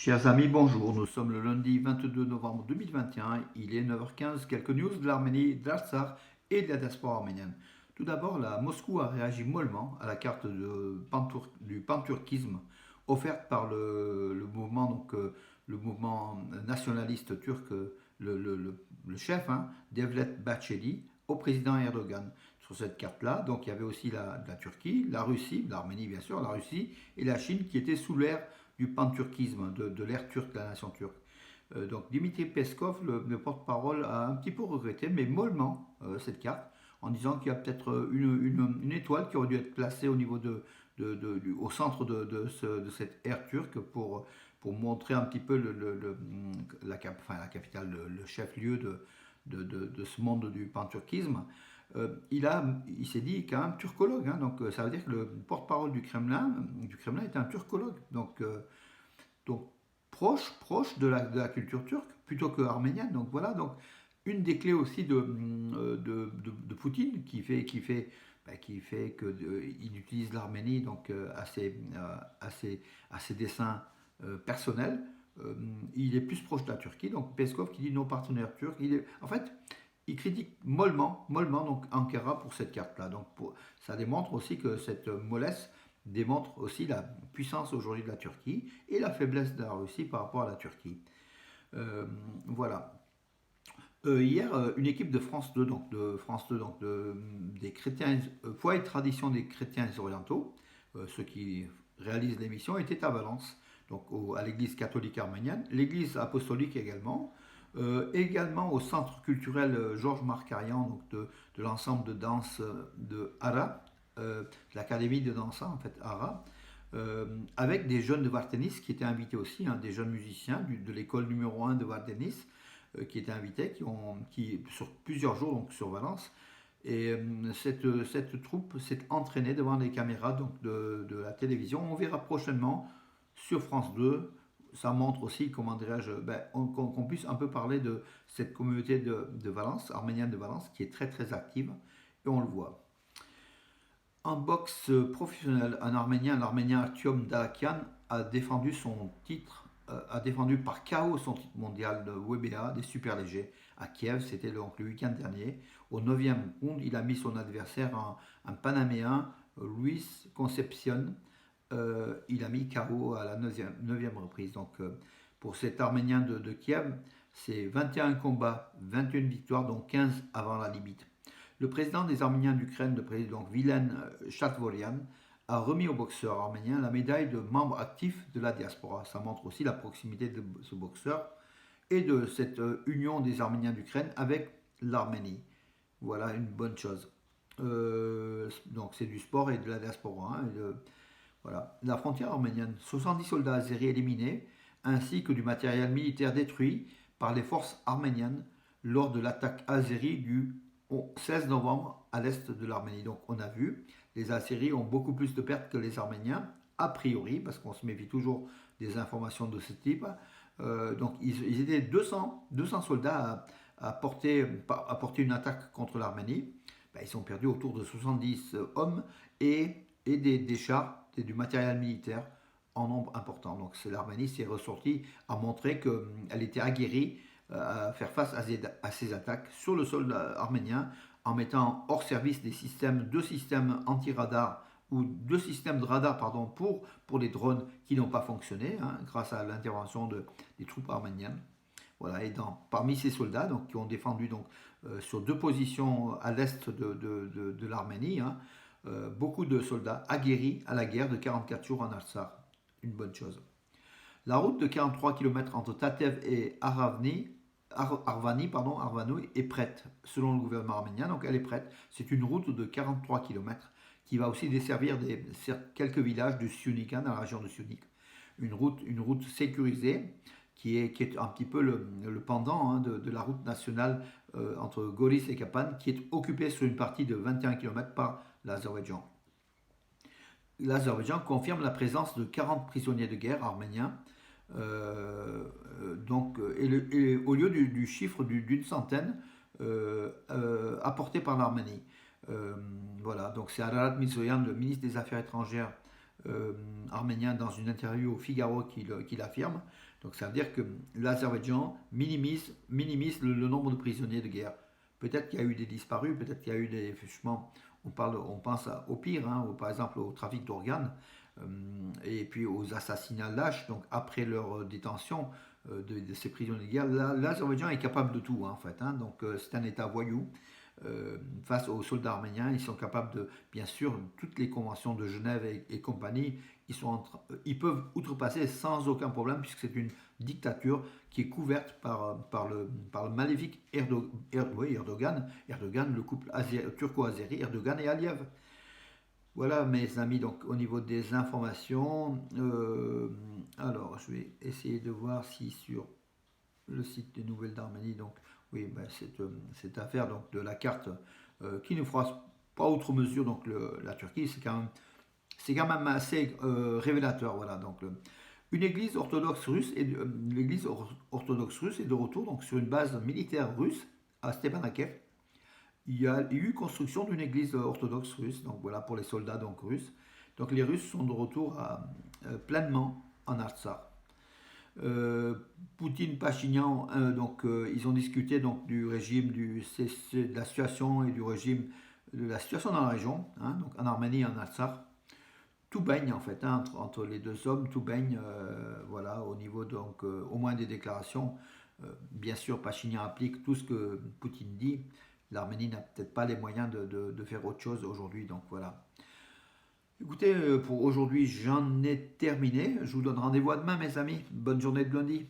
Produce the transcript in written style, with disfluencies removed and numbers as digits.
Chers amis, bonjour. Nous sommes le lundi 22 novembre 2021. Il est 9h15. Quelques news de l'Arménie, d'Artsakh et de la diaspora arménienne. Tout d'abord, Moscou a réagi mollement à la carte du panturquisme offerte par le mouvement nationaliste turc, le chef, Devlet Bahçeli, au président Erdogan. Sur cette carte-là, donc il y avait aussi la Turquie, la Russie, l'Arménie bien sûr, la Russie et la Chine qui étaient sous l'ère du panturquisme, de l'ère turque, de la nation turque. Donc Dimitri Peskov, le porte-parole, a un petit peu regretté, mais mollement, cette carte, en disant qu'il y a peut-être une étoile qui aurait dû être placée au niveau au centre de cette ère turque pour montrer un petit peu la capitale, le chef-lieu de ce monde du panturquisme. Il s'est dit quand même turcologue, donc ça veut dire que le porte-parole du Kremlin est un turcologue, donc proche de la culture turque plutôt que arménienne. Donc voilà, donc une des clés aussi de Poutine qui fait qu'il utilise l'Arménie donc à ses desseins personnels. Il est plus proche de la Turquie. Donc Peskov qui dit nos partenaires turcs, en fait, il critique mollement donc Ankara pour cette carte-là. Donc ça démontre aussi que cette mollesse démontre aussi la puissance aujourd'hui de la Turquie et la faiblesse de la Russie par rapport à la Turquie. Voilà. Hier, une équipe de France 2, des chrétiens, foi et tradition des chrétiens orientaux, ceux qui réalisent l'émission, était à Valence, donc à l'église catholique arménienne, l'église apostolique également au centre culturel Georges Markarian, donc de l'ensemble de danse de Ara, l'académie de danse en fait Ara, avec des jeunes de Vardenis qui étaient invités aussi, des jeunes musiciens de l'école numéro 1 de Vardenis, qui étaient invités, qui sur plusieurs jours donc sur Valence. Et cette troupe s'est entraînée devant les caméras donc de la télévision. On verra prochainement sur France 2. Ça montre aussi, comment dirais-je, qu'on puisse un peu parler de cette communauté de Valence, arménienne de Valence, qui est très très active, et on le voit. En boxe professionnel, l'Arménien Artyom Dalakian a défendu par KO son titre mondial de WBA des super légers à Kiev. C'était donc le week-end dernier. Au 9e round, il a mis son adversaire, un Panaméen, Luis Concepcion. Il a mis KO à la 9e reprise. Donc pour cet Arménien de Kiev, c'est 21 combats, 21 victoires, dont 15 avant la limite. Le président des Arméniens d'Ukraine, le président Vilen Chatvorian, a remis au boxeur arménien la médaille de membre actif de la diaspora. Ça montre aussi la proximité de ce boxeur et de cette union des Arméniens d'Ukraine avec l'Arménie. Voilà une bonne chose. Donc c'est du sport et de la diaspora. Voilà. La frontière arménienne, 70 soldats azéris éliminés, ainsi que du matériel militaire détruit par les forces arméniennes lors de l'attaque azérie du 16 novembre à l'est de l'Arménie. Donc on a vu, les Azéris ont beaucoup plus de pertes que les Arméniens, a priori, parce qu'on se méfie toujours des informations de ce type. Donc ils étaient 200 soldats à porter une attaque contre l'Arménie. Ils ont perdu autour de 70 hommes et des chars et du matériel militaire en nombre important. Donc l'Arménie s'est ressortie à montrer qu'elle était aguerrie à faire face à ces attaques sur le sol arménien en mettant hors service deux systèmes anti-radar ou deux systèmes de radar pardon, pour les drones qui n'ont pas fonctionné grâce à l'intervention des troupes arméniennes. Voilà, et parmi ces soldats donc, qui ont défendu sur deux positions à l'est de l'Arménie, beaucoup de soldats aguerris à la guerre de 44 jours en Artsakh. Une bonne chose. La route de 43 km entre Tatev et Arvani est prête, selon le gouvernement arménien. Donc elle est prête. C'est une route de 43 km qui va aussi desservir quelques villages de Syunik, dans la région de Syunik. Une route sécurisée qui est un petit peu le pendant de la route nationale entre Goris et Kapan, qui est occupée sur une partie de 21 km par l'Azerbaïdjan. L'Azerbaïdjan confirme la présence de 40 prisonniers de guerre arméniens, au lieu du chiffre d'une centaine apporté par l'Arménie. Voilà, donc c'est Ararat Mirzoyan, le ministre des Affaires étrangères arménien dans une interview au Figaro qui l'affirme. Donc ça veut dire que l'Azerbaïdjan minimise le nombre de prisonniers de guerre. Peut-être qu'il y a eu des disparus, peut-être qu'il y a eu des... On pense au pire, hein, par exemple au trafic d'organes et puis aux assassinats lâches, donc après leur détention de ces prisonniers de guerre. L'Azerbaïdjan est capable de tout, hein, en fait. Hein, donc c'est un État voyou. Face aux soldats arméniens, ils sont capables de, bien sûr, toutes les conventions de Genève et compagnie, ils peuvent outrepasser sans aucun problème, puisque c'est une dictature qui est couverte par le maléfique Erdogan, le couple turco-azéri, Erdogan et Aliyev. Voilà mes amis, donc au niveau des informations, alors je vais essayer de voir si sur le site des Nouvelles d'Arménie, donc oui, ben, cette affaire donc, de la carte qui ne fera pas outre mesure, donc la Turquie, c'est quand même assez révélateur. Voilà, donc une église orthodoxe russe l'église orthodoxe russe est de retour donc sur une base militaire russe à Stepanakert. Il y a eu construction d'une église orthodoxe russe, donc voilà pour les soldats donc russes. Donc les Russes sont de retour pleinement en Artsakh. Poutine, Pachinian, ils ont discuté donc du régime, de la situation et du régime, de la situation dans la région, hein, donc en Arménie et en Artsakh. Tout baigne en fait, hein, entre les deux hommes, tout baigne, voilà, au niveau donc au moins des déclarations. Bien sûr, Pachinian applique tout ce que Poutine dit. L'Arménie n'a peut-être pas les moyens de faire autre chose aujourd'hui, donc voilà. Écoutez, pour aujourd'hui, j'en ai terminé. Je vous donne rendez-vous à demain, mes amis. Bonne journée de lundi.